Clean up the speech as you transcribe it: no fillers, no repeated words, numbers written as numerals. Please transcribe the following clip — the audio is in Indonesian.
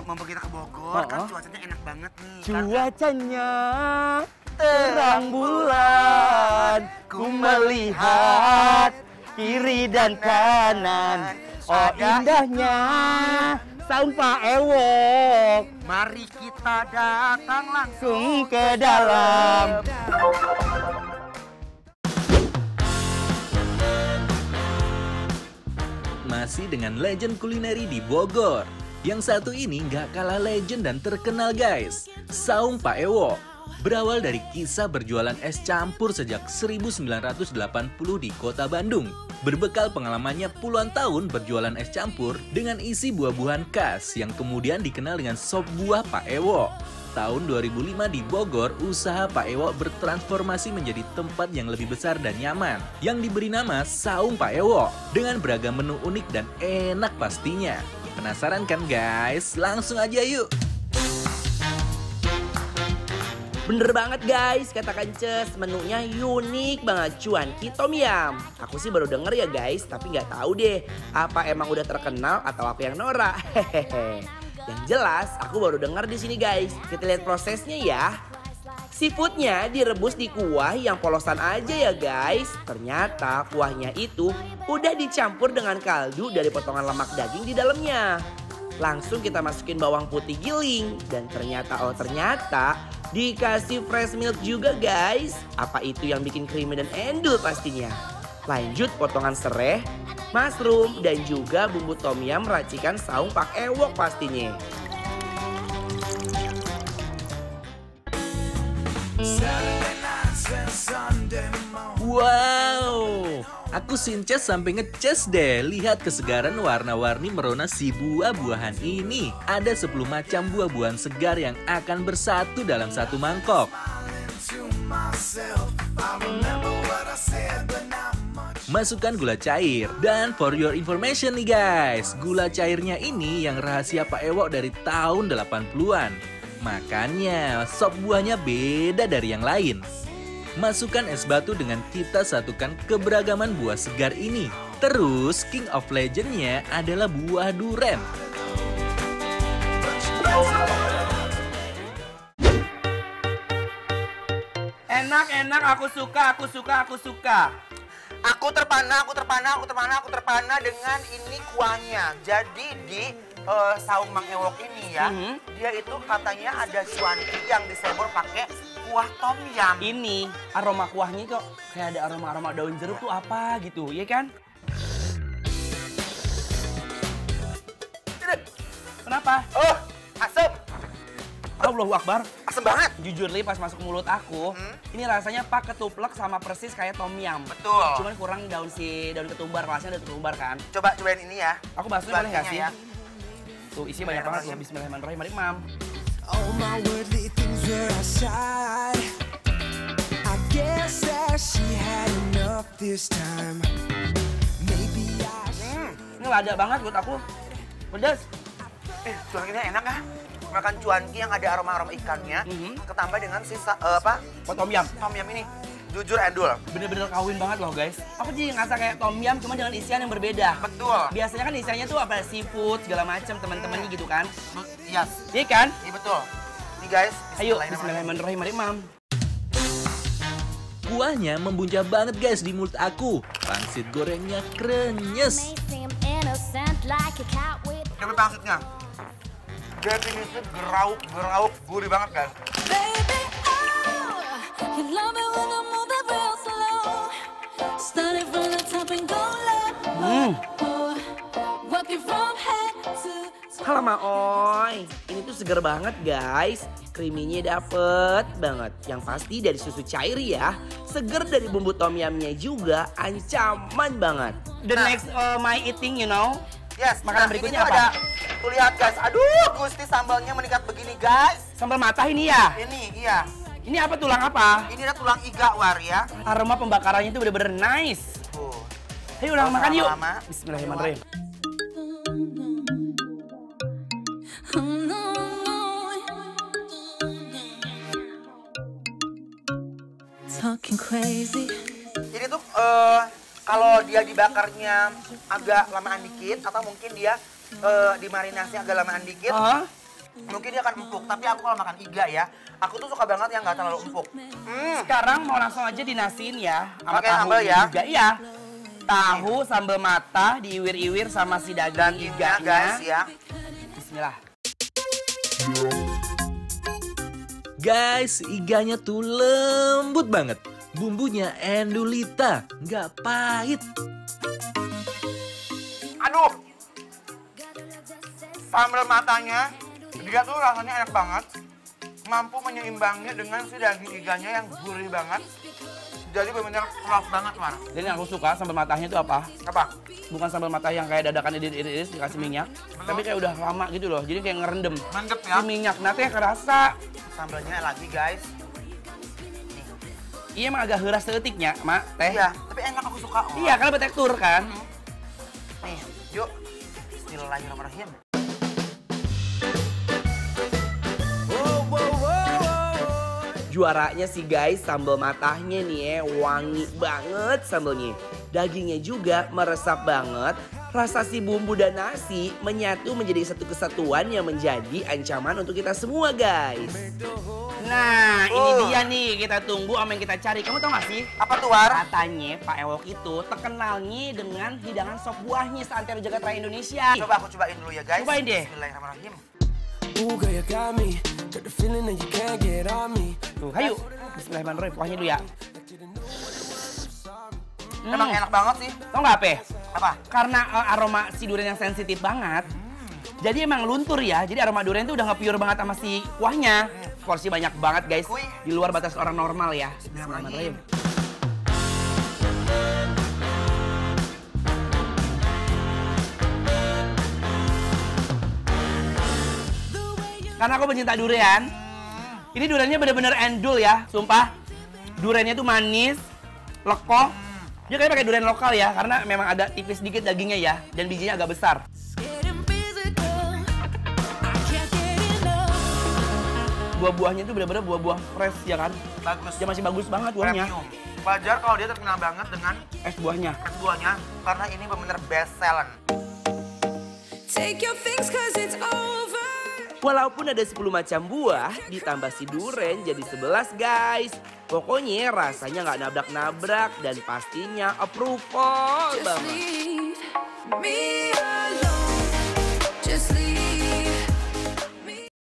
mumpung kita ke Bogor, kan cuacanya enak banget nih. Cuacanya terang bulan, ku melihat kiri dan kanan. Oh indahnya Saung Pak Ewok. Mari kita datang langsung ke dalam. Masih dengan legend kulineri di Bogor. Yang satu ini nggak kalah legend dan terkenal guys. Saung Pak Ewok. Berawal dari kisah berjualan es campur sejak 1980 di kota Bandung. Berbekal pengalamannya puluhan tahun berjualan es campur dengan isi buah-buahan khas yang kemudian dikenal dengan sop buah Pak Ewok. Tahun 2005 di Bogor, usaha Pak Ewok bertransformasi menjadi tempat yang lebih besar dan nyaman, yang diberi nama Saung Pak Ewok, dengan beragam menu unik dan enak pastinya. Penasaran kan guys? Langsung aja yuk! Bener banget guys, katakan Ces, menunya unik banget, cuanki tom yum. Aku sih baru denger ya guys, tapi nggak tahu deh, apa emang udah terkenal atau aku yang norak. Hehehe. Yang jelas, aku baru dengar di sini guys. Kita lihat prosesnya ya. Seafoodnya direbus di kuah yang polosan aja ya guys. Ternyata kuahnya itu udah dicampur dengan kaldu dari potongan lemak daging di dalamnya. Langsung kita masukin bawang putih giling. Dan ternyata dikasih fresh milk juga guys. Apa itu yang bikin creamy dan endul pastinya. Lanjut potongan sereh, mushroom, dan juga bumbu tom yum racikan Saung Pak Ewok pastinya. Wow, aku sinces sampai ngeces deh. Lihat kesegaran warna-warni merona si buah-buahan ini. Ada 10 macam buah-buahan segar yang akan bersatu dalam satu mangkok. Masukkan gula cair. Dan for your information nih guys, gula cairnya ini yang rahasia Pak Ewok dari tahun 80-an. Makanya sop buahnya beda dari yang lain. Masukkan es batu dengan kita satukan keberagaman buah segar ini. Terus king of legendnya adalah buah duren. Enak, aku suka. Aku terpana dengan ini kuahnya. Jadi di Saung Mang Ewok ini ya, dia itu katanya ada cuanki yang disebor pakai kuah tom yum. Ini aroma kuahnya kok kayak ada aroma daun jeruk tuh apa gitu, ya kan? Kenapa? Oh, asem. Allahu Akbar. Asem banget. Jujur li pas masuk mulut aku, ini rasanya pak ketuplek sama persis kayak tom yum. Betul. Cuman kurang daun ketumbar, kelasnya ada ketumbar kan. Cobain ini ya. Aku bahasnya boleh nggak sih? Ya. Tuh isi banyak banget loh. Bismillahirrahmanirrahim. Mari Mam. All my worldly things were outside. I guess that she had enough this time. Maybe Ini lada banget buat aku. Pedas. Cuankinya enak ya. Makan cuanki yang ada aroma-aroma ikannya, ketambah dengan Tom yum. Tom yum ini. Jujur endul. Bener-bener kawin banget loh guys. Aku jadi ngerasa kayak tom yum cuma dengan isian yang berbeda. Betul. Biasanya kan isiannya tuh apa seafood segala macam teman-temannya gitu kan. Yes. Iya kan? Iya betul. Nih guys, Ayo bismillahirrahmanirrahim. Mari Mam. Kuahnya membuncah banget guys di mulut aku. Pangsit gorengnya krenyes. Tapi pangsitnya definisi gerauk, gurih banget guys. Halamak oi, ini tuh seger banget guys. Creamy-nya dapet banget. Yang pasti dari susu cair ya. Seger dari bumbu tom yumnya juga ancaman banget. The next my eating you know. Yes, Makanan berikutnya ini apa? Ada, tuh lihat guys, aduh gusti sambalnya meningkat begini guys. Sambal mata ini ya? Ini, iya. Ini apa tulang apa? Ini ada tulang iga war ya. Aroma pembakarannya itu bener-bener nice. Ayo ulang makan yuk. Bismillahirrahmanirrahim. talking crazy. Ini tuh kalau dia dibakarnya agak lamaan dikit atau mungkin dia dimarinasi agak lamaan dikit, mungkin dia akan empuk. Tapi aku kalau makan iga ya, aku tuh suka banget yang nggak terlalu empuk. Sekarang mau langsung aja dinasiin ya. Sama Pakai sambal ya? juga, iya. Tahu, sambal mata, diiwir-iwir sama si daging Dagingnya iganya. guys ya. Bismillah. Guys, iganya tuh lembut banget. Bumbunya endulita, nggak pahit. Aduh, sambal matanya, dia tuh rasanya enak banget. Mampu menyeimbangi dengan si daging iganya yang gurih banget. Jadi benar-benar keras banget, Mar. Jadi yang aku suka sambal matanya itu apa? Apa? Bukan sambal mata yang kayak dadakan iris dikasih minyak, tapi kayak udah lama gitu loh. Jadi kayak ngerendam. Mantep Si ya. minyak nanti kerasa. Sambalnya lagi guys. Iya emang agak heras seetiknya, Mak, teh. Iya, tapi enak aku suka. Oh. Iya, karena bertekstur kan. Nih, yuk. Bismillahirrahmanirrahim. Juaranya sih guys, sambal matahnya nih ya, wangi banget sambalnya. Dagingnya juga meresap banget. Rasa si bumbu dan nasi menyatu menjadi satu kesatuan yang menjadi ancaman untuk kita semua guys. Nah, ini dia nih kita tunggu sama yang kita cari. Kamu tau gak sih? Apa tuh, War? Katanya Pak Ewok itu terkenalnya dengan hidangan sop buahnya seantero jagat raya Indonesia. Coba aku cobain dulu ya guys. Cobain deh. Bismillahirrahmanirrahim. Ooh, girl, you got me. Got the feeling that you can't get on me. Tuh, ayo. Bismillahirrahmanirrahim. Kuahnya dulu ya. Emang enak banget sih. Tau gak apa? Apa? Karena aroma si durian yang sensitif banget. Jadi emang luntur ya. Jadi aroma durian itu udah nggak pure banget sama si kuahnya. Porsi banyak banget guys. Wih. Di luar batas orang normal ya. Bismillahirrahmanirrahim. Karena aku pencinta durian. Ini duriannya bener-bener endul ya, sumpah. Duriannya tuh manis, lekok. Dia kayak pakai durian lokal ya, karena memang ada tipis sedikit dagingnya ya, dan bijinya agak besar. Buah-buahnya tuh bener-bener buah-buah fresh ya kan? Bagus. Dia masih bagus banget buahnya. Premium. Wajar kalau dia terkenal banget dengan Es buahnya. es buahnya karena ini benar-benar best seller. Take your things 'cause it's over. Walaupun ada 10 macam buah, ditambah si duren jadi 11 guys. Pokoknya rasanya nggak nabrak-nabrak dan pastinya approval Just banget. leave me alone.